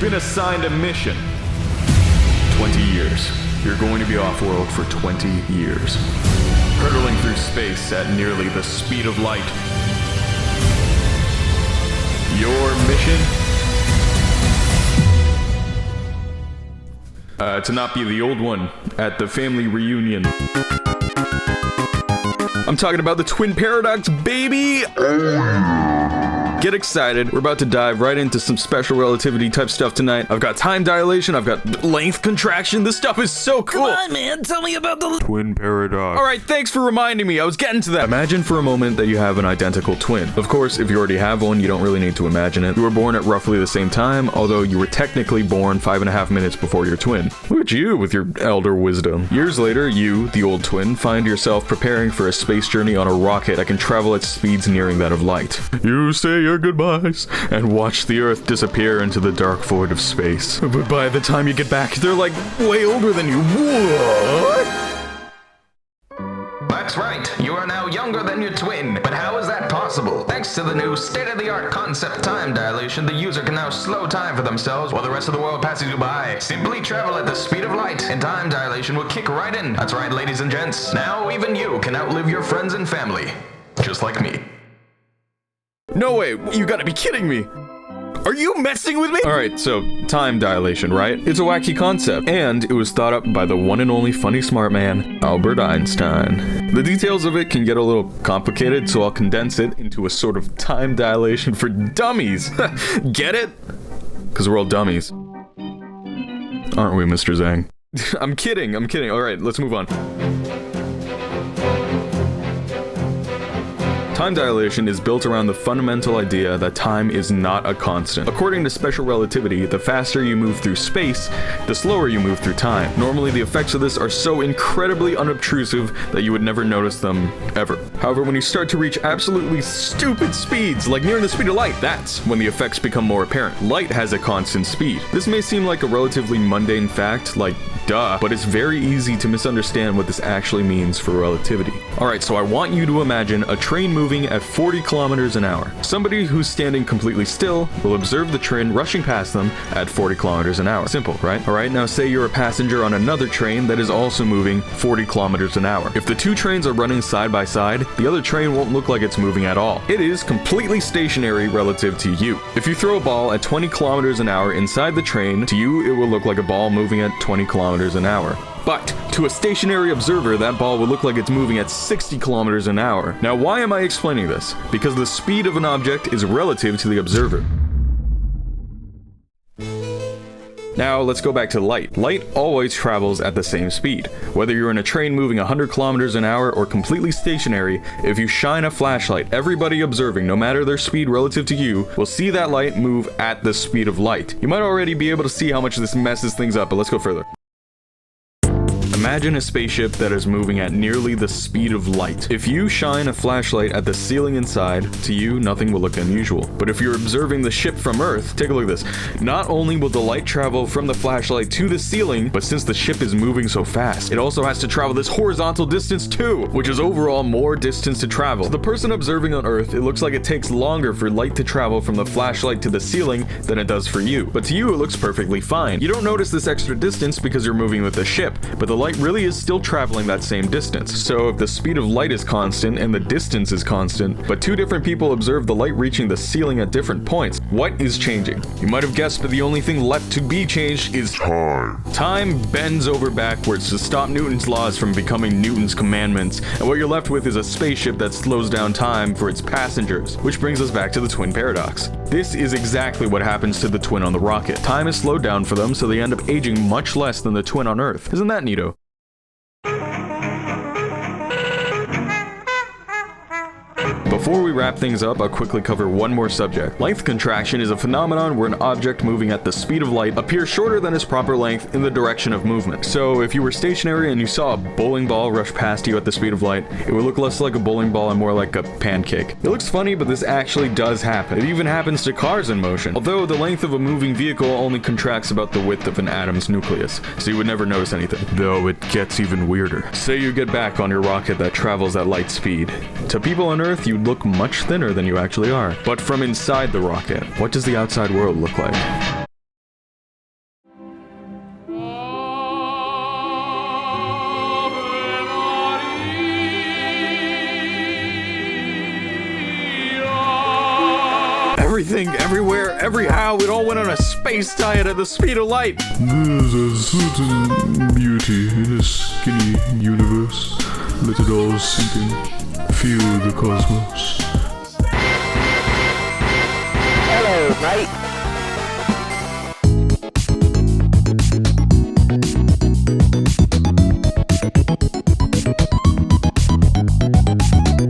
been assigned a mission. 20 years. You're going to be off-world for 20 years. Hurtling through space at nearly the speed of light. Your mission? To not be the old one at the family reunion. I'm talking about the twin paradox, baby! Get excited. We're about to dive right into some special relativity type stuff tonight. I've got time dilation. I've got length contraction. This stuff is so cool. Come on, man. Tell me about the twin paradox. All right, thanks for reminding me. I was getting to that. Imagine for a moment that you have an identical twin. Of course, if you already have one, you don't really need to imagine it. You were born at roughly the same time, although you were technically born 5.5 minutes before your twin. Look at you with your elder wisdom. Years later, you, the old twin, find yourself preparing for a space journey on a rocket that can travel at speeds nearing that of light. You say your goodbyes and watch the Earth disappear into the dark void of space. But by the time you get back, they're like way older than you. What? That's right, you are now younger than your twin. But how is that possible? Thanks to the new state-of-the-art concept time dilation, the user can now slow time for themselves while the rest of the world passes you by. Simply travel at the speed of light, and time dilation will kick right in. That's right, ladies and gents. Now even you can outlive your friends and family. Just like me. No way, you gotta be kidding me. Are you messing with me? Alright, so time dilation, right? It's a wacky concept, and it was thought up by the one and only funny smart man, Albert Einstein. The details of it can get a little complicated, so I'll condense it into a sort of time dilation for dummies. Get it? Because we're all dummies. Aren't we, Mr. Zheng? I'm kidding. Alright, let's move on. Time dilation is built around the fundamental idea that time is not a constant. According to special relativity, the faster you move through space, the slower you move through time. Normally, the effects of this are so incredibly unobtrusive that you would never notice them, ever. However, when you start to reach absolutely stupid speeds, like nearing the speed of light, that's when the effects become more apparent. Light has a constant speed. This may seem like a relatively mundane fact, like duh, but it's very easy to misunderstand what this actually means for relativity. Alright, so I want you to imagine a train moving at 40 kilometers an hour. Somebody who's standing completely still will observe the train rushing past them at 40 kilometers an hour. Simple, right? Alright, now say you're a passenger on another train that is also moving 40 kilometers an hour. If the two trains are running side by side, the other train won't look like it's moving at all. It is completely stationary relative to you. If you throw a ball at 20 kilometers an hour inside the train, to you it will look like a ball moving at 20 kilometers an hour. But to a stationary observer, that ball would look like it's moving at 60 kilometers an hour. Now, why am I explaining this? Because the speed of an object is relative to the observer. Now, let's go back to light. Light always travels at the same speed. Whether you're in a train moving 100 kilometers an hour or completely stationary, if you shine a flashlight, everybody observing, no matter their speed relative to you, will see that light move at the speed of light. You might already be able to see how much this messes things up, but let's go further. Imagine a spaceship that is moving at nearly the speed of light. If you shine a flashlight at the ceiling inside, to you, nothing will look unusual. But if you're observing the ship from Earth, take a look at this. Not only will the light travel from the flashlight to the ceiling, but since the ship is moving so fast, it also has to travel this horizontal distance too, which is overall more distance to travel. To the person observing on Earth, it looks like it takes longer for light to travel from the flashlight to the ceiling than it does for you. But to you, it looks perfectly fine. You don't notice this extra distance because you're moving with the ship, but the light really is still traveling that same distance. So if the speed of light is constant and the distance is constant, but two different people observe the light reaching the ceiling at different points, what is changing? You might have guessed, but the only thing left to be changed is time. Time bends over backwards to stop Newton's laws from becoming Newton's commandments, and what you're left with is a spaceship that slows down time for its passengers, which brings us back to the twin paradox. This is exactly what happens to the twin on the rocket. Time is slowed down for them, so they end up aging much less than the twin on Earth. Isn't that neato? Before we wrap things up, I'll quickly cover one more subject. Length contraction is a phenomenon where an object moving at the speed of light appears shorter than its proper length in the direction of movement. So if you were stationary and you saw a bowling ball rush past you at the speed of light, it would look less like a bowling ball and more like a pancake. It looks funny, but this actually does happen. It even happens to cars in motion, although the length of a moving vehicle only contracts about the width of an atom's nucleus, so you would never notice anything. Though it gets even weirder. Say you get back on your rocket that travels at light speed. To people on Earth, you'd look much thinner than you actually are. But from inside the rocket, what does the outside world look like? everything, everywhere, every how, it all went on a space diet at the speed of light. There's a certain beauty in a skinny universe. Let it all sink in. Feel the cosmos. Hello, mate.